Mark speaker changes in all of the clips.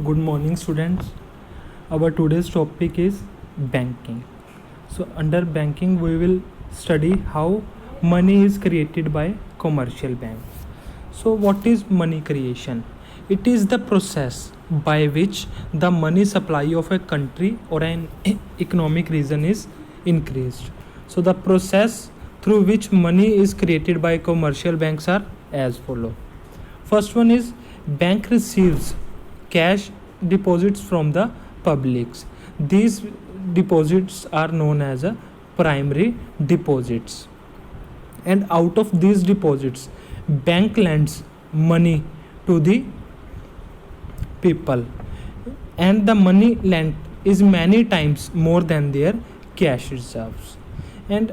Speaker 1: Good morning, students. Our today's topic is banking. So, under banking, we will study how money is created by commercial banks. So, what is money creation? It is the process by which the money supply of a country or an economic region is increased. So, the process through which money is created by commercial banks are as follow. First one is bank receives cash deposits from the publics. These deposits are known as a primary deposits, and out of these deposits bank lends money to the people, and the money lent is many times more than their cash reserves. And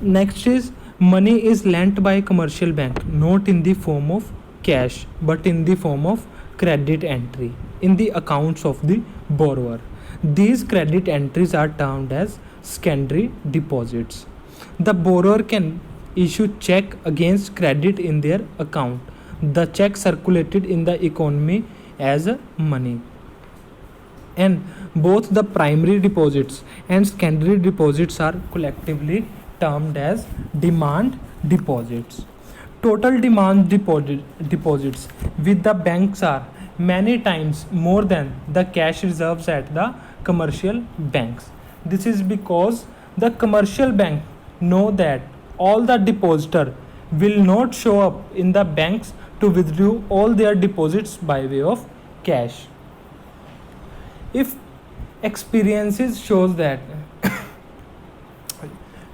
Speaker 1: next is money is lent by commercial bank not in the form of cash but in the form of credit entry in the accounts of the borrower. These credit entries are termed as secondary deposits. The borrower can issue check against credit in their account. The check circulated in the economy as money. And both the primary deposits and secondary deposits are collectively termed as demand deposits. Total demand deposits with the banks are many times more than the cash reserves at the commercial banks. This is because the commercial bank know that all the depositor will not show up in the banks to withdraw all their deposits by way of cash. If experiences shows that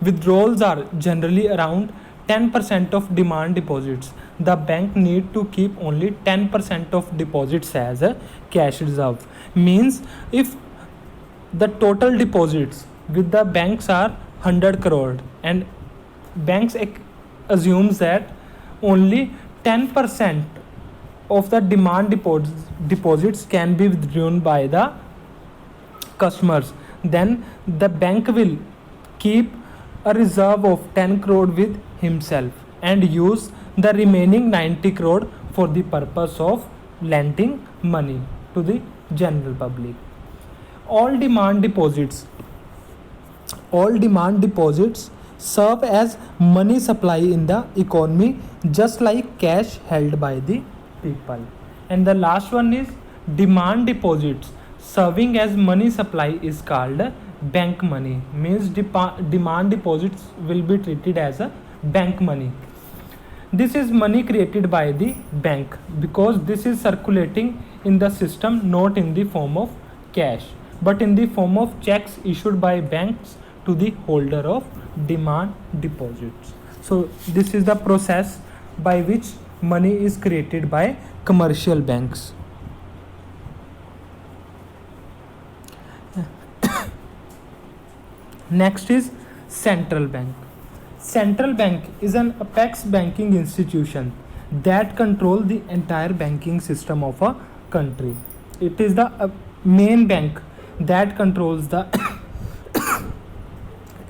Speaker 1: withdrawals are generally around 10% of demand deposits, the bank need to keep only 10% of deposits as a cash reserve. Means if the total deposits with the banks are 100 crore and banks assumes that only 10% of the demand deposits can be withdrawn by the customers, then the bank will keep a reserve of 10 crore with himself and use the remaining 90 crore for the purpose of lending money to the general public. All demand deposits serve as money supply in the economy, just like cash held by the people. And the last one is demand deposits serving as money supply is called bank money. Means demand deposits will be treated as a bank money. This is money created by the bank because this is circulating in the system not in the form of cash but in the form of checks issued by banks to the holder of demand deposits. So this is the process by which money is created by commercial banks. Next is central bank. Central bank is an apex banking institution that control the entire banking system of a country. It is the main bank that controls the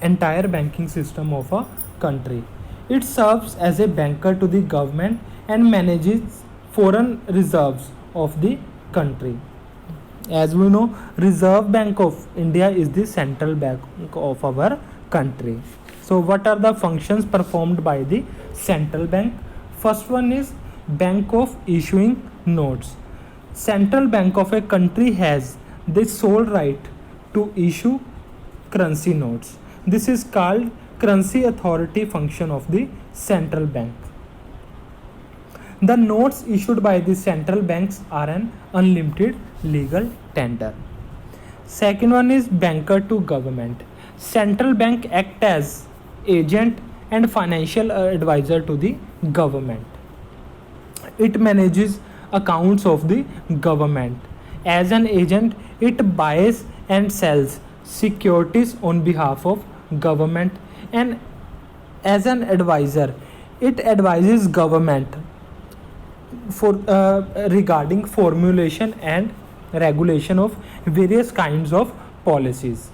Speaker 1: entire banking system of a country. It serves as a banker to the government and manages foreign reserves of the country. As we know, Reserve Bank of India is the central bank of our country. So what are the functions performed by the central bank? First one is bank of issuing notes. Central bank of a country has the sole right to issue currency notes. This is called currency authority function of the central bank. The notes issued by the central banks are an unlimited legal tender. Second one is banker to government. Central bank act as agent and financial advisor to the government. It manages accounts of the government. As an agent, it buys and sells securities on behalf of government, and as an advisor, it advises government for regarding formulation and regulation of various kinds of policies.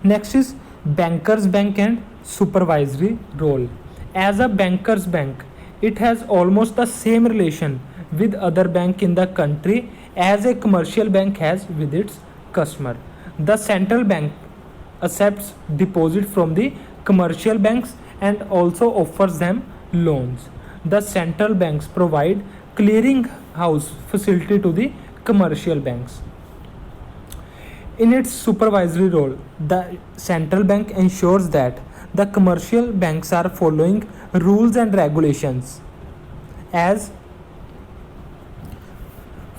Speaker 1: Next is bankers bank and supervisory role. As a bankers bank, it has almost the same relation with other bank in the country as a commercial bank has with its customer. The central bank accepts deposit from the commercial banks and also offers them loans. The central banks provide clearing house facility to the commercial banks. In its supervisory role, the central bank ensures that the commercial banks are following rules and regulations as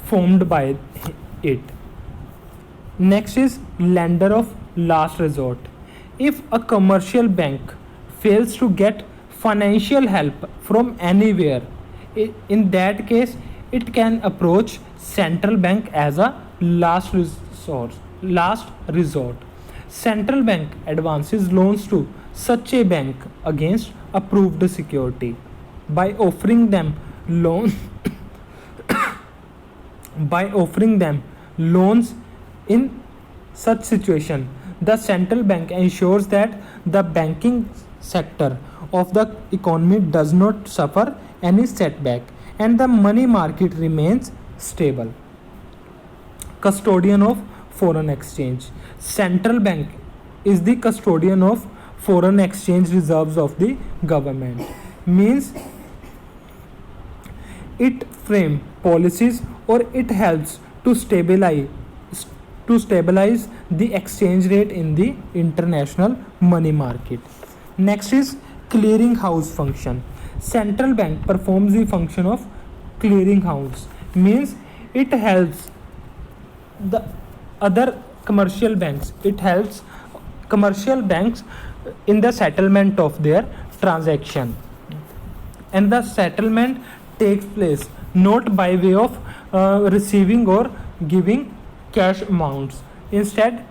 Speaker 1: formed by it. Next is lender of last resort. If a commercial bank fails to get financial help from anywhere, in that case, it can approach central bank as a last resort. Last resort. Central bank advances loans to such a bank against approved security by offering them loan by offering them loans in such situation. The central bank ensures that the banking sector of the economy does not suffer any setback and the money market remains stable. Custodian of foreign exchange. Central bank is the custodian of foreign exchange reserves of the government. Means it frame policies or it helps to stabilize the exchange rate in the international money market. Next is clearing house function. Central bank performs the function of clearing house. Means it helps the other commercial banks. It helps commercial banks in the settlement of their transaction, and the settlement takes place not by way of receiving or giving cash amounts. Instead,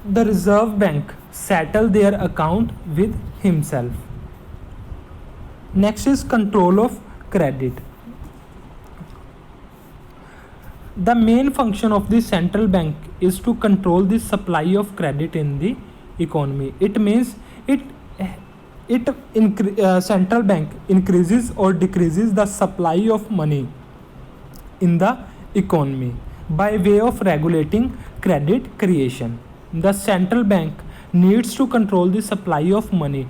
Speaker 1: the reserve bank settle their account with himself. Next is control of credit. The main function of the central bank is to control the supply of credit in the economy. It means central bank increases or decreases the supply of money in the economy by way of regulating credit creation. The central bank needs to control the supply of money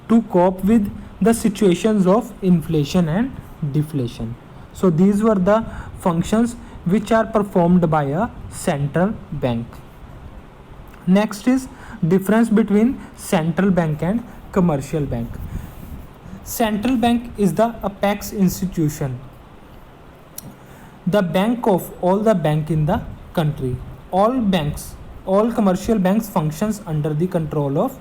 Speaker 1: to cope with the situations of inflation and deflation. So these were the functions which are performed by a central bank. Next is difference between central bank and commercial bank. Central bank is the apex institution, the bank of all the bank in the country. All commercial banks functions under the control of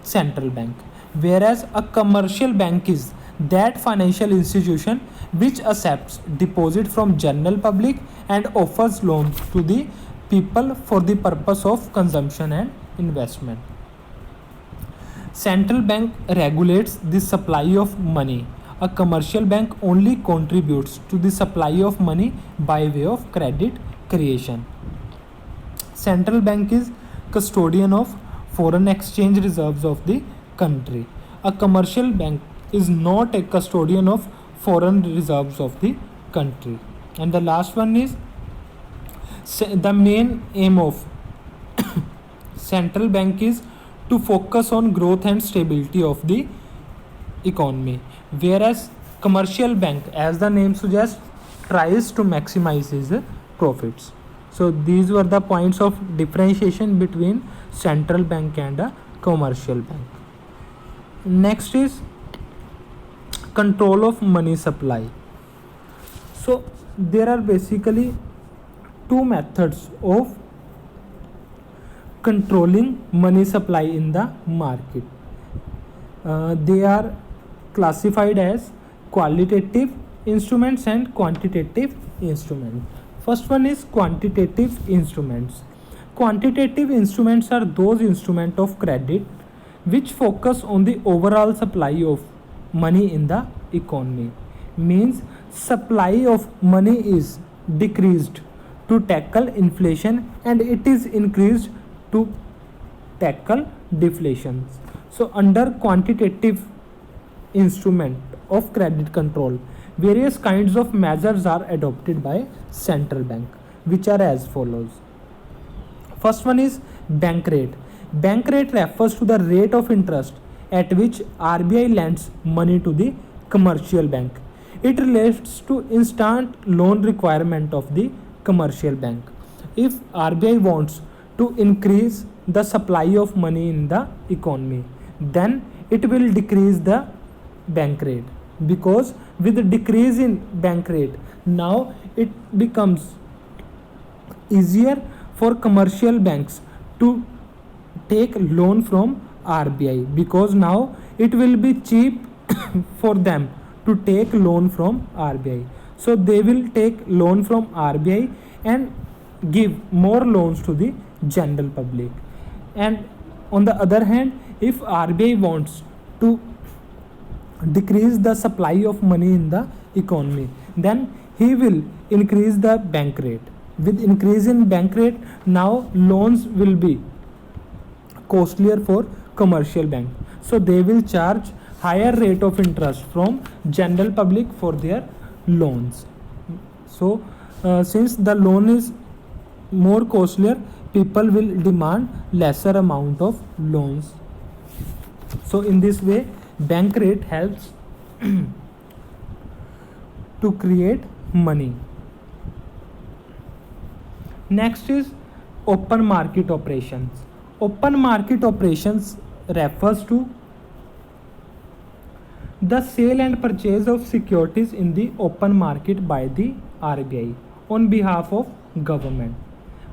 Speaker 1: central bank, whereas a commercial bank is that financial institution which accepts deposit from general public and offers loans to the people for the purpose of consumption and investment. Central bank regulates the supply of money. A commercial bank only contributes to the supply of money by way of credit creation. Central bank is custodian of foreign exchange reserves of the country. A commercial bank is not a custodian of foreign reserves of the country. And the last one is the main aim of central bank is to focus on growth and stability of the economy, whereas commercial bank, as the name suggests, tries to maximize his profits. So these were the points of differentiation between central bank and a commercial bank. Next is control of money supply. So there are basically two methods of controlling money supply in the market. They are classified as qualitative instruments and quantitative instruments. First one is quantitative instruments. Quantitative instruments are those instruments of credit which focus on the overall supply of money in the economy. Means supply of money is decreased to tackle inflation and it is increased to tackle deflation. So under quantitative instrument of credit control, Various kinds of measures are adopted by central bank, which are as follows. First one is bank rate. Bank rate refers to the rate of interest at which RBI lends money to the commercial bank. It relates to instant loan requirement of the commercial bank. If RBI wants to increase the supply of money in the economy, then it will decrease the bank rate, because with the decrease in bank rate, now it becomes easier for commercial banks to take loan from RBI, because now it will be cheap for them to take loan from RBI. So they will take loan from RBI and give more loans to the general public. And on the other hand, if RBI wants to decrease the supply of money in the economy, then he will increase the bank rate. With increase in bank rate, now loans will be costlier for commercial bank, so they will charge higher rate of interest from general public for their loans. So since the loan is more costlier, people will demand lesser amount of loans. So in this way, bank rate helps to create money. Next is open market operations. Open market operations refers to the sale and purchase of securities in the open market by the RBI on behalf of government.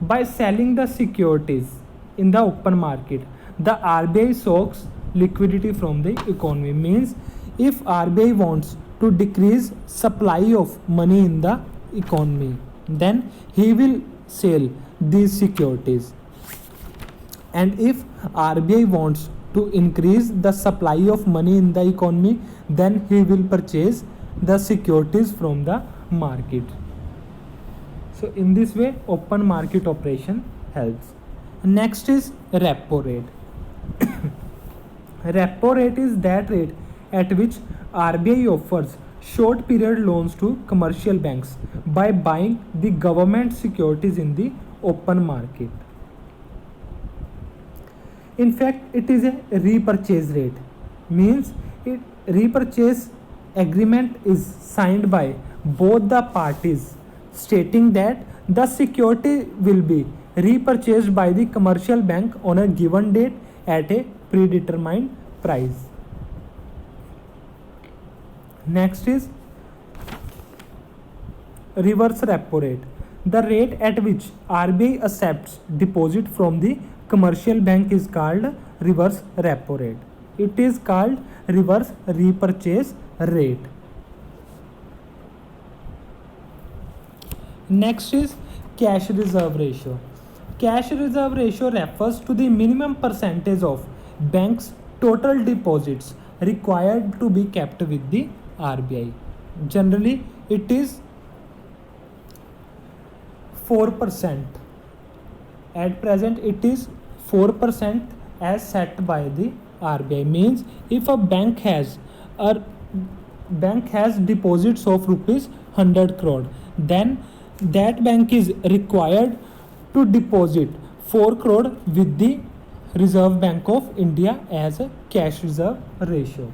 Speaker 1: By selling the securities in the open market, the RBI soaks liquidity from the economy. Means if RBI wants to decrease supply of money in the economy, then he will sell these securities. And if RBI wants to increase the supply of money in the economy, then he will purchase the securities from the market. So in this way, open market operation helps. Next is repo rate. Repo rate is that rate at which RBI offers short period loans to commercial banks by buying the government securities in the open market. In fact, it is a repurchase rate. Means repurchase agreement is signed by both the parties, stating that the security will be repurchased by the commercial bank on a given date at a predetermined price. Next is reverse repo rate. The rate at which RBI accepts deposit from the commercial bank is called reverse repo rate. It is called reverse repurchase rate. Next is cash reserve ratio. Cash reserve ratio refers to the minimum percentage of bank's total deposits required to be kept with the RBI. Generally, it is 4%. At present, it is 4% as set by the RBI. Means if a bank has deposits of rupees 100 crore, then that bank is required to deposit 4 crore with the Reserve Bank of India as a cash reserve ratio.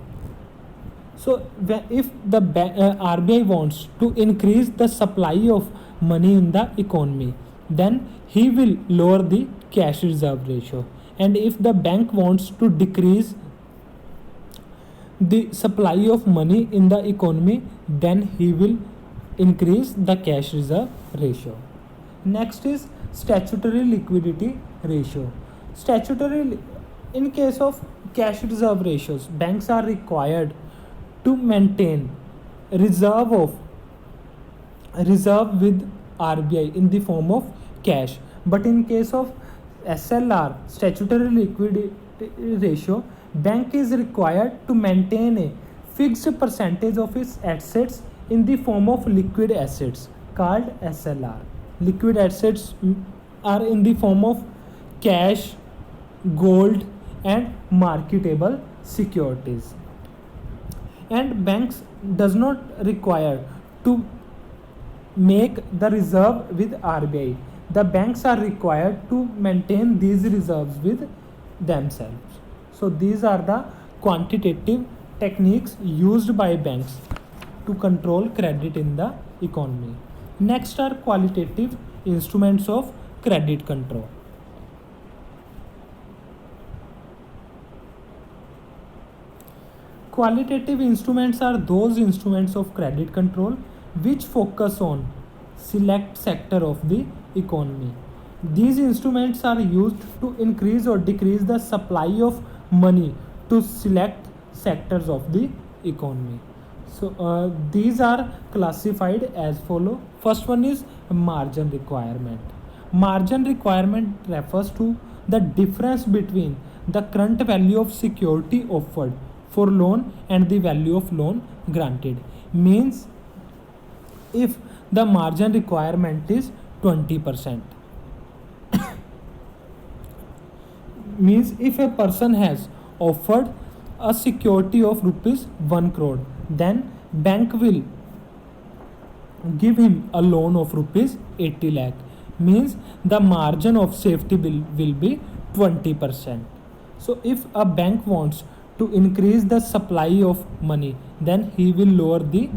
Speaker 1: So if the RBI wants to increase the supply of money in the economy, then he will lower the cash reserve ratio. And if the bank wants to decrease the supply of money in the economy, then he will increase the cash reserve ratio. Next is statutory liquidity ratio. In case of cash reserve ratios, banks are required to maintain reserve with RBI in the form of cash. But in case of SLR, statutory liquidity ratio, bank is required to maintain a fixed percentage of its assets in the form of liquid assets called SLR. Liquid assets are in the form of cash, gold and marketable securities. and banks does not require to make the reserve with RBI. The banks are required to maintain these reserves with themselves. So these are the quantitative techniques used by banks to control credit in the economy. Next are qualitative instruments of credit control. Qualitative instruments are those instruments of credit control which focus on select sector of the economy. These instruments are used to increase or decrease the supply of money to select sectors of the economy. So these are classified as follow. First one is margin requirement. Margin requirement refers to the difference between the current value of security offered for loan and the value of loan granted. Means if the margin requirement is 20%, means if a person has offered a security of rupees 1 crore, then bank will give him a loan of rupees 80 lakh. Means the margin of safety will be 20%. So if a bank wants to increase the supply of money, then he will lower the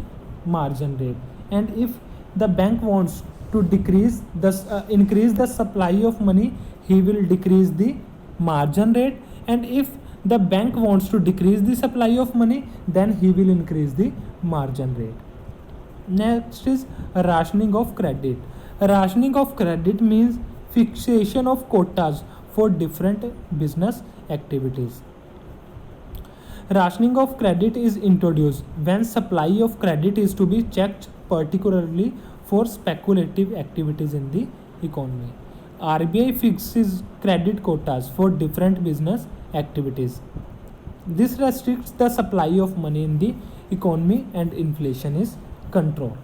Speaker 1: margin rate. And if the bank wants to decrease the increase the supply of money, he will decrease the margin rate. And if the bank wants to decrease the supply of money, then he will increase the margin rate. Next is rationing of credit. Rationing of credit means fixation of quotas for different business activities. Rationing of credit is introduced when supply of credit is to be checked, particularly for speculative activities in the economy. RBI fixes credit quotas for different business activities. This restricts the supply of money in the economy and inflation is controlled.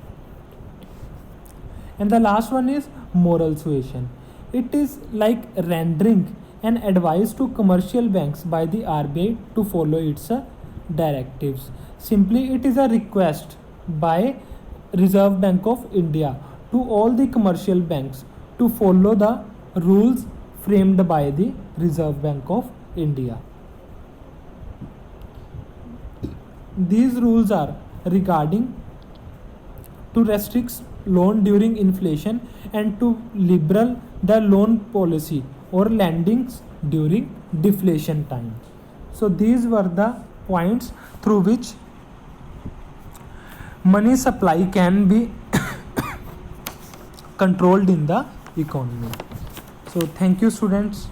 Speaker 1: And the last one is moral suasion. It is like rendering an advice to commercial banks by the RBI to follow its directives. Simply, it is a request by Reserve Bank of India to all the commercial banks to follow the rules framed by the Reserve Bank of India. These rules are regarding to restrict loan during inflation and to liberal the loan policy or lendings during deflation time. So these were the points through which money supply can be controlled in the economy. So thank you, students.